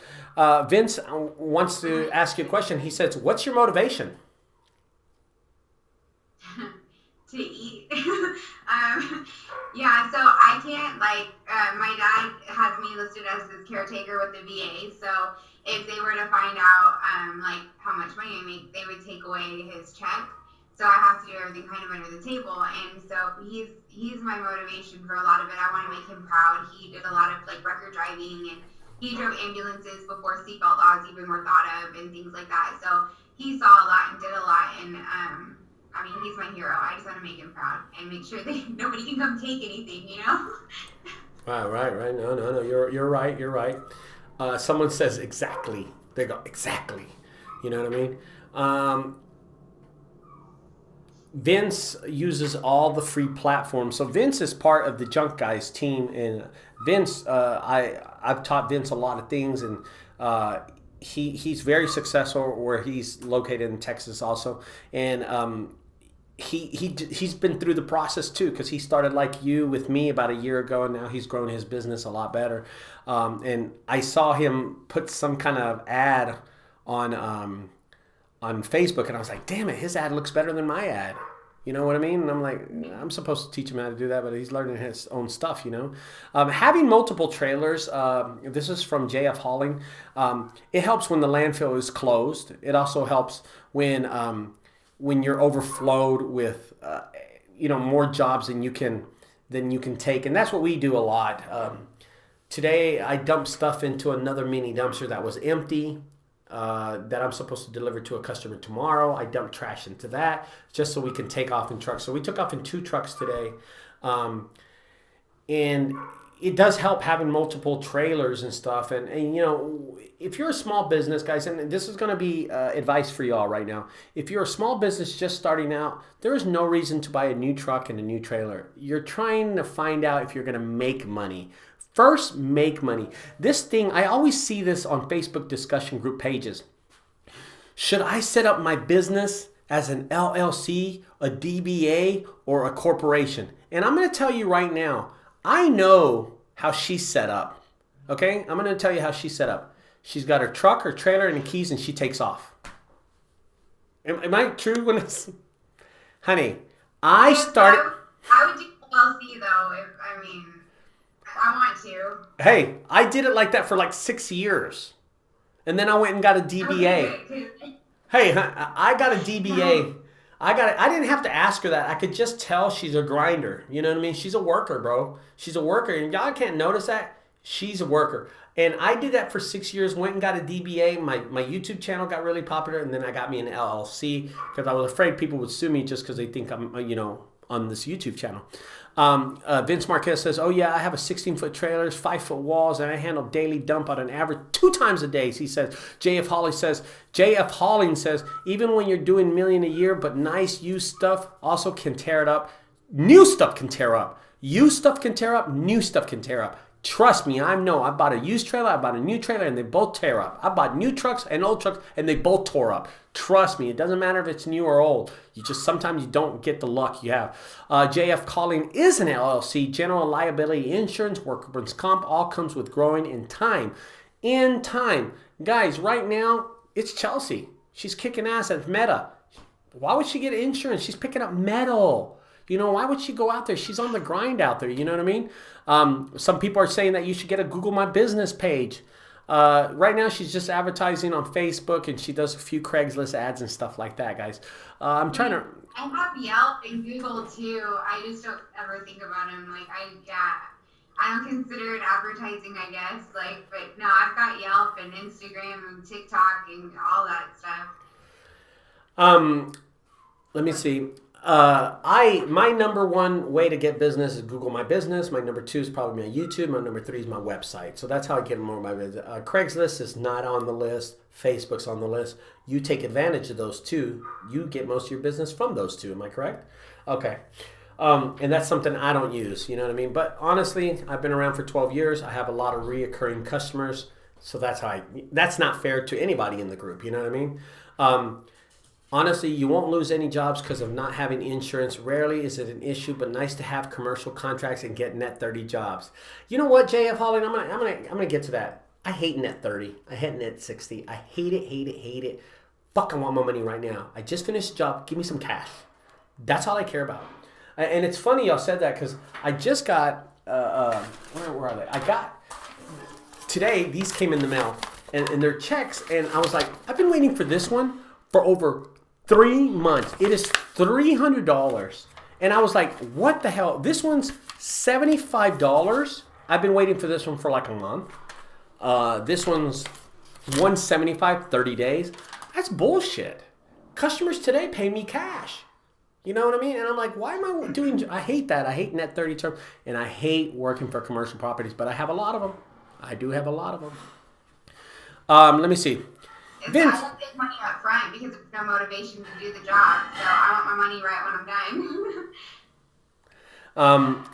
Vince wants to ask you a question. He says, "What's your motivation?" To eat. Yeah, so I can't, my dad has me listed as his caretaker with the VA, so if they were to find out, how much money I make, they would take away his check, so I have to do everything kind of under the table, and so he's my motivation for a lot of it. I want to make him proud. He did a lot of, record driving, and he drove ambulances before seatbelt laws even were thought of, and things like that, so he saw a lot and did a lot, and, he's my hero. I just want to make him proud and make sure that nobody can come take anything, you know? Right. No. You're right. Someone says exactly. They go, exactly. You know what I mean? Vince uses all the free platforms. So Vince is part of the Junk Guys team, and Vince, I've taught Vince a lot of things, and he's very successful where he's located in Texas also, and he's been through the process too, because he started like you with me about a year ago, and now he's grown his business a lot better. And I saw him put some kind of ad on Facebook, and I was like, damn it, his ad looks better than my ad. You know what I mean? And I'm like, I'm supposed to teach him how to do that, but he's learning his own stuff, you know? Having multiple trailers, this is from JF Hauling. It helps when the landfill is closed. It also helps when you're overflowed with, more jobs than you can take. And that's what we do a lot. Today, I dumped stuff into another mini dumpster that was empty. That I'm supposed to deliver to a customer tomorrow. I dumped trash into that just so we can take off in trucks. So we took off in 2 trucks today. And it does help having multiple trailers and stuff. And if you're a small business, guys, and this is going to be advice for y'all right now. If you're a small business just starting out, there is no reason to buy a new truck and a new trailer. You're trying to find out if you're going to make money. First, make money. This thing, I always see this on Facebook discussion group pages. Should I set up my business as an LLC, a DBA, or a corporation? And I'm going to tell you right now, I know how she's set up. Okay? I'm going to tell you how she's set up. She's got her truck, her trailer, and the keys, and she takes off. Am I true when it's... Honey, I started... I would do LLC, though, I want to. Hey, I did it like that for like 6 years. And then I went and got a DBA. Hey, I got a DBA. I didn't have to ask her that. I could just tell she's a grinder. You know what I mean? She's a worker, bro. She's a worker. And y'all can't notice that. She's a worker. And I did that for 6 years, went and got a DBA. My YouTube channel got really popular. And then I got me an LLC because I was afraid people would sue me just because they think I'm, on this YouTube channel. Vince Marquez says, oh yeah, I have a 16-foot trailers, 5-foot walls, and I handle daily dump on an average 2 times a day. He says, JF Hauling says, even when you're doing $1 million a year, but nice used stuff also can tear it up. New stuff can tear up. Used stuff can tear up. New stuff can tear up. Trust me, I know. I bought a used trailer, I bought a new trailer, and they both tear up. I bought new trucks and old trucks, and they both tore up. Trust me, it doesn't matter if it's new or old. Sometimes you don't get the luck you have. JF Calling is an LLC, general liability insurance, workers' comp, all comes with growing in time. In time. Guys, right now, it's Chelsea. She's kicking ass at Meta. Why would she get insurance? She's picking up metal. Why would she go out there? She's on the grind out there. You know what I mean? Some people are saying that you should get a Google My Business page. Right now, she's just advertising on Facebook, and she does a few Craigslist ads and stuff like that, guys. I'm trying to... I have Yelp and Google, too. I just don't ever think about them. I don't consider it advertising, I guess. But no, I've got Yelp and Instagram and TikTok and all that stuff. Let me see. My number 1 way to get business is Google My Business. My number 2 is probably my YouTube. My number 3 is my website. So that's how I get more of my business. Craigslist is not on the list. Facebook's on the list. You take advantage of those 2. You get most of your business from those 2. Am I correct? Okay. And that's something I don't use. You know what I mean? But honestly, I've been around for 12 years. I have a lot of reoccurring customers. So that's not fair to anybody in the group. You know what I mean? Honestly, you won't lose any jobs because of not having insurance. Rarely is it an issue, but nice to have commercial contracts and get net 30 jobs. You know what, JF Holland? I'm gonna get to that. I hate net 30. I hate net 60. I hate it. Fuck, I want my money right now. I just finished a job. Give me some cash. That's all I care about. And it's funny y'all said that because I just got where are they? I got today. These came in the mail and they're checks, and I was like, I've been waiting for this one for over 3 months. It is $300. And I was like, what the hell? This one's $75. I've been waiting for this one for like a month. This one's $175, 30 days. That's bullshit. Customers today pay me cash. You know what I mean? And I'm like, why am I doing... I hate that. I hate net 30 terms. And I hate working for commercial properties. But I have a lot of them. I do have a lot of them. Let me see. It's, I Vince, don't take money up front because it's no motivation to do the job. So I want my money right when I'm done. um,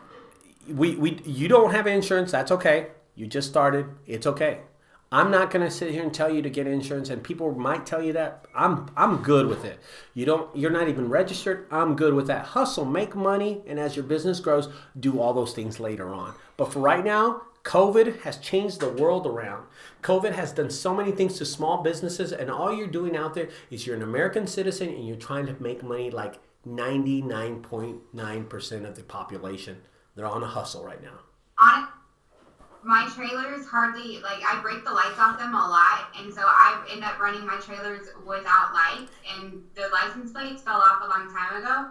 you don't have insurance. That's okay. You just started. It's okay. I'm not gonna sit here and tell you to get insurance, and people might tell you that. I'm good with it. You're not even registered. I'm good with that. Hustle, make money, and as your business grows, do all those things later on. But for right now, COVID has changed the world around. COVID has done so many things to small businesses, and all you're doing out there is you're an American citizen and you're trying to make money like 99.9% of the population. They're on a hustle right now. On my trailers hardly, like, I break the lights off them a lot, and so I end up running my trailers without lights, and the license plates fell off a long time ago.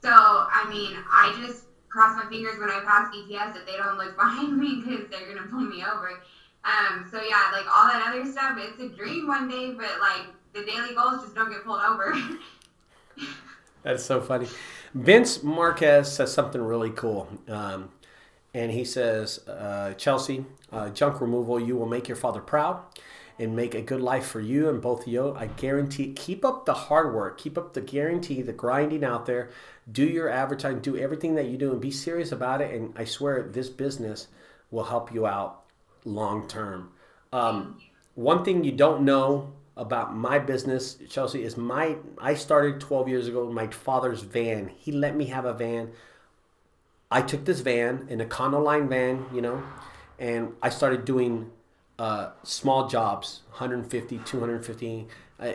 So I mean, I just cross my fingers when I pass ETS that they don't look behind me because they're gonna pull me over. So yeah, like all that other stuff, it's a dream one day, but like the daily goals just don't get pulled over. That's so funny. Vince Marquez says something really cool. And he says, Chelsea, junk removal, you will make your father proud and make a good life for you and both of you. I guarantee, keep up the hard work, keep up the guarantee, the grinding out there, do your advertising, do everything that you do and be serious about it. And I swear this business will help you out long term. One thing you don't know about my business, Chelsea, is I started 12 years ago with my father's van. He let me have a van. I took this van, in a Econoline van, and I started doing small jobs, 150, 250.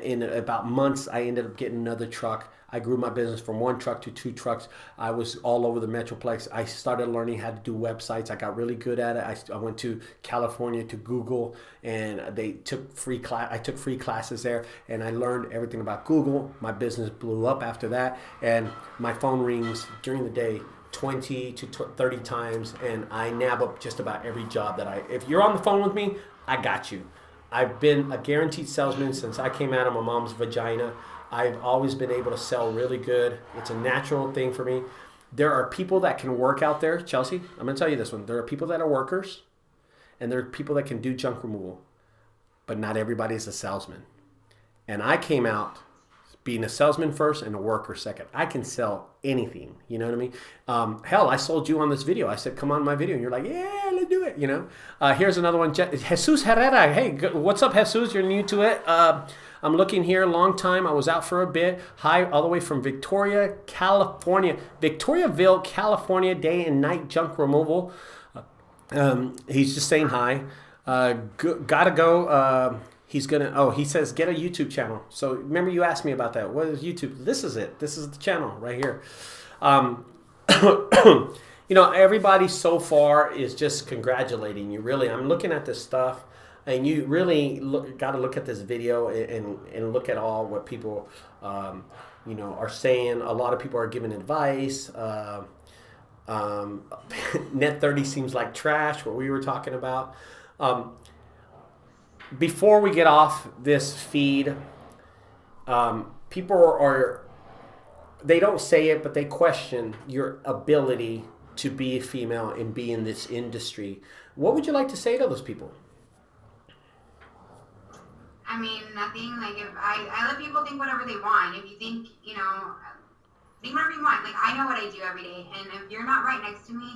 In about months, I ended up getting another truck. I grew my business from one truck to two trucks. I was all over the Metroplex. I started learning how to do websites. I got really good at it. I went to California to Google, and they took free class. I took free classes there, and I learned everything about Google. My business blew up after that, and my phone rings during the day 20 to 30 times, and I nab up just about every job if you're on the phone with me, I got you. I've been a guaranteed salesman since I came out of my mom's vagina. I've always been able to sell really good. It's a natural thing for me. There are people that can work out there, Chelsea. I'm going to tell you this one. There are people that are workers, and there are people that can do junk removal, but not everybody is a salesman. And I came out being a salesman first and a worker second. I can sell anything, you know what I mean? Hell, I sold you on this video. I said, come on my video. And you're like, yeah, let's do it, Here's another one. Jesus Herrera. Hey, what's up, Jesus? You're new to it. I'm looking here, long time. I was out for a bit. Hi, all the way from Victoria, California. Victoriaville, California, day and night junk removal. He's just saying hi. Gotta go. He says get a YouTube channel. So remember you asked me about that. What is YouTube? This is it. This is the channel right here. Everybody so far is just congratulating you. Really, I'm looking at this stuff, and you really got to look at this video and look at all what people, are saying. A lot of people are giving advice. Net 30 seems like trash, what we were talking about. Before we get off this feed, people they don't say it, but they question your ability to be a female and be in this industry. What would you like to say to those people? I mean, nothing. Like, if I let people think whatever they want. If you think, think whatever you want. Like, I know what I do every day, and if you're not right next to me,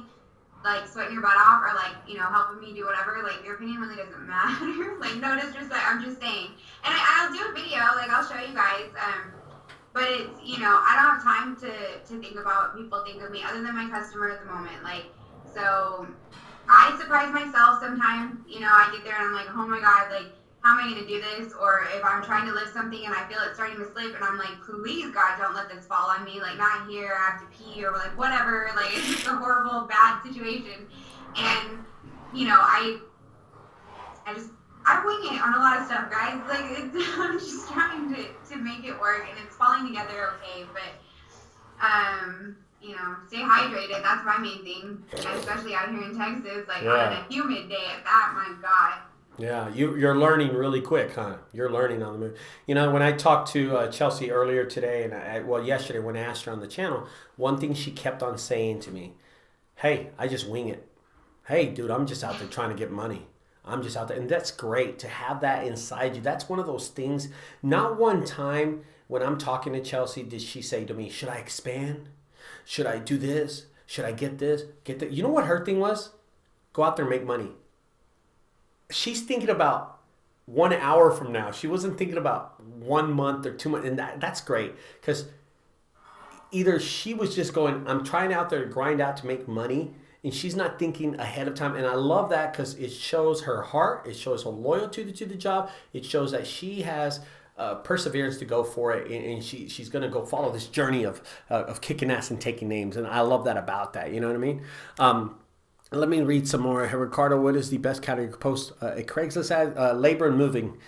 like sweating your butt off or like helping me do whatever, like your opinion really doesn't matter. Like, no disrespect, I'm just saying. And I'll do a video, like I'll show you guys, but it's I don't have time to think about what people think of me other than my customer at the moment. Like, so I surprise myself sometimes. I get there and I'm like, oh my god, like, how am I going to do this? Or if I'm trying to lift something and I feel it starting to slip and I'm like, please God, don't let this fall on me. Like, not here, I have to pee or like whatever. Like, it's just a horrible, bad situation. And, I wing it on a lot of stuff, guys. Like, I'm just trying to make it work, and it's falling together okay. But, stay hydrated. That's my main thing. And especially out here in Texas, like on a humid day at that, my God. Yeah, you're learning really quick, huh? You're learning on the move. When I talked to Chelsea earlier today, and yesterday when I asked her on the channel, one thing she kept on saying to me, hey, I just wing it. Hey, dude, I'm just out there trying to get money. I'm just out there. And that's great to have that inside you. That's one of those things. Not one time when I'm talking to Chelsea did she say to me, should I expand? Should I do this? Should I get this? Get that? You know what her thing was? Go out there and make money. She's thinking about 1 hour from now. She wasn't thinking about 1 month or 2 months. And that's great because either she was just going, I'm trying out there to grind out to make money, and she's not thinking ahead of time. And I love that because it shows her heart. It shows her loyalty to the job. It shows that she has perseverance to go for it, and she's going to go follow this journey of kicking ass and taking names. And I love that about that. You know what I mean? Let me read some more. Ricardo, what is the best category post? A Craigslist ad, labor and moving.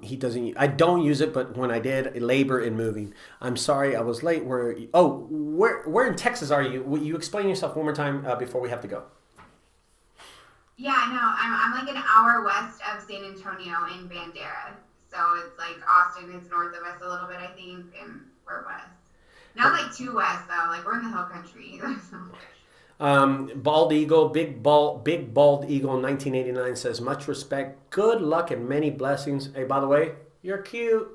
He doesn't. I don't use it, but when I did, labor and moving. I'm sorry, I was late. Where in Texas are you? Will you explain yourself one more time before we have to go? Yeah, I know. I'm like an hour west of San Antonio in Bandera, so it's like Austin is north of us a little bit, I think, and we're west. Not like too west though. Like we're in the hill country. Bald Eagle, big bald eagle 1989 says, much respect, good luck, and many blessings. Hey, by the way, you're cute.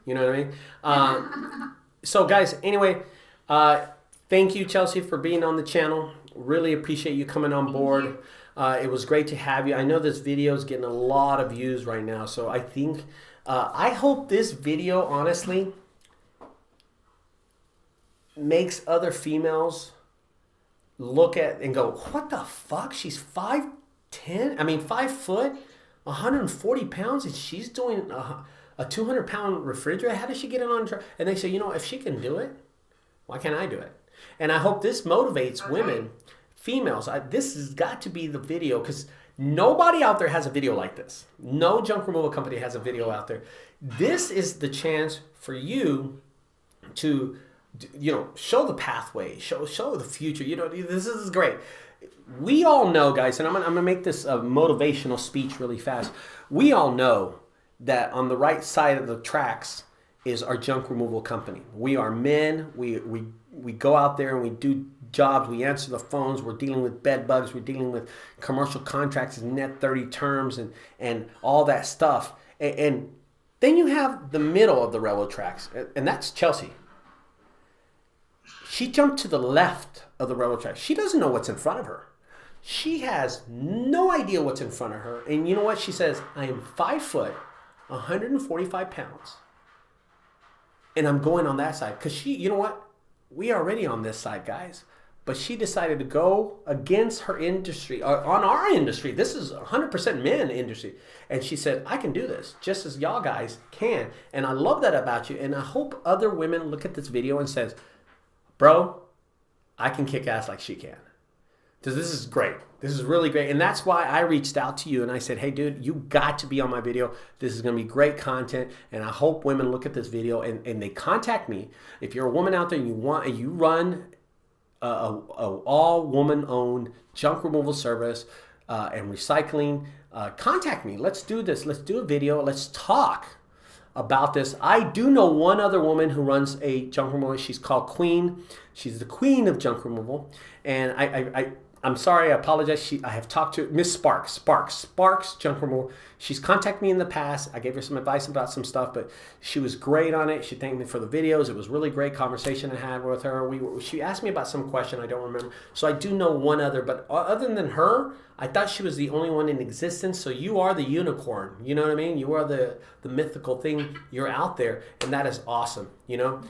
You know what I mean? So guys, anyway, thank you, Chelsea, for being on the channel. Really appreciate you coming on board. It was great to have you. I know this video is getting a lot of views right now, so I think, I hope this video, honestly, makes other females look at and go, what the fuck? She's 5'10", 5 foot, 140 pounds, and she's doing a 200-pound refrigerator. How does she get it on? And they say, you know, if she can do it, why can't I do it? And I hope this motivates women, females. This has got to be the video, because nobody out there has a video like this. No junk removal company has a video out there. This is the chance for you to, you know, show the pathway, show the future. You know, this is great. We all know, guys, and I'm gonna make this a motivational speech really fast. We all know that on the right side of the tracks is our junk removal company. We are men. We go out there and we do jobs. We answer the phones. We're dealing with bed bugs. We're dealing with commercial contracts and net 30 terms and all that stuff. And then you have the middle of the railroad tracks, and that's Chelsea. She jumped to the left of the railroad track. She doesn't know what's in front of her. She has no idea what's in front of her. And you know what? She says, I am 5 foot, 145 pounds. And I'm going on that side. Because she, you know what? We are already on this side, guys. But she decided to go against her industry, on our industry. This is 100% men industry. And she said, I can do this just as y'all guys can. And I love that about you. And I hope other women look at this video and says, bro, I can kick ass like she can. Because this is great. This is really great. And that's why I reached out to you and I said, hey, dude, you got to be on my video. This is going to be great content. And I hope women look at this video and they contact me. If you're a woman out there and you run a all woman owned junk removal service and recycling, contact me. Let's do this. Let's do a video. Let's talk about this. I do know one other woman who runs a junk removal. She's called Queen. She's the queen of junk removal. And I'm sorry, I apologize. I have talked to Miss Sparks Junk Removal. She's contacted me in the past. I gave her some advice about some stuff, but she was great on it. She thanked me for the videos. It was really great conversation I had with her. She asked me about some question I don't remember. So I do know one other, but other than her, I thought she was the only one in existence. So you are the unicorn. You know what I mean? You are the mythical thing. You're out there, and that is awesome. You know.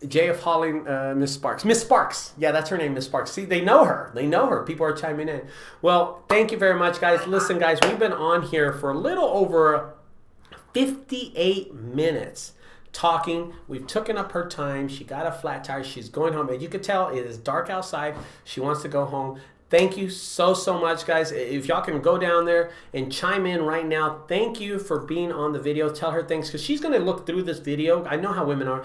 JF Holling, Miss Sparks. Yeah, that's her name, Miss Sparks. See, they know her. People are chiming in. Well, thank you very much, guys. Listen, guys, we've been on here for a little over 58 minutes talking. We've taken up her time. She got a flat tire. She's going home. As you can tell, it is dark outside. She wants to go home. Thank you so much, guys. If y'all can go down there and chime in right now, thank you for being on the video. Tell her thanks, because she's going to look through this video. I know how women are.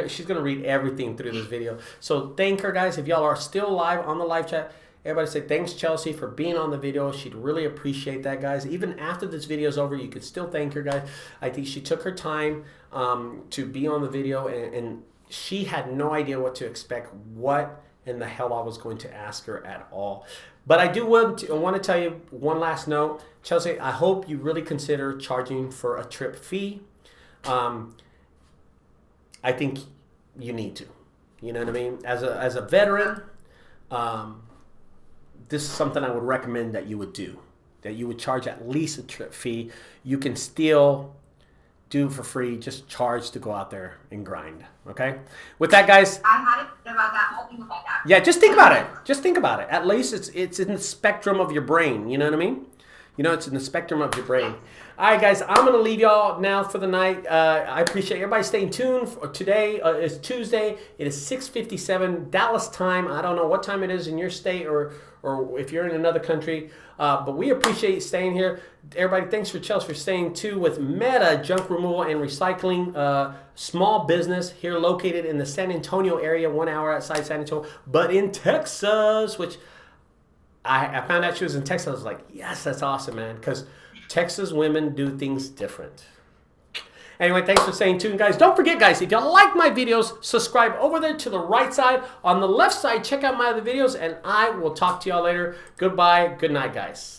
She's going to read everything through this video. So thank her, guys. If y'all are still live on the live chat, everybody say thanks, Chelsea, for being on the video. She'd really appreciate that, guys. Even after this video is over, you could still thank her, guys. I think she took her time to be on the video, and she had no idea what to expect, what in the hell I was going to ask her at all. But I do want to tell you one last note. Chelsea, I hope you really consider charging for a trip fee. I think you need to. You know what I mean? As a veteran, this is something I would recommend that you would do. That you would charge at least a trip fee. You can still do it for free. Just charge to go out there and grind. Okay? With that, guys. I had it about that. I'll think about that. Yeah, just think about it. Just think about it. At least it's in the spectrum of your brain. You know what I mean? You know, it's in the spectrum of your brain. All right, guys, I'm going to leave y'all now for the night. I appreciate everybody staying tuned. Today is Tuesday. It is 6:57 Dallas time. I don't know what time it is in your state or if you're in another country. But we appreciate staying here. Everybody, thanks for Chelsea for staying too with Meta Junk Removal and Recycling. Small business here located in the San Antonio area, 1 hour outside San Antonio, but in Texas, which I found out she was in Texas. I was like, yes, that's awesome, man, because Texas women do things different. Anyway, thanks for staying tuned, guys. Don't forget, guys, if you like my videos, subscribe over there to the right side. On the left side, check out my other videos, and I will talk to y'all later. Goodbye. Good night, guys.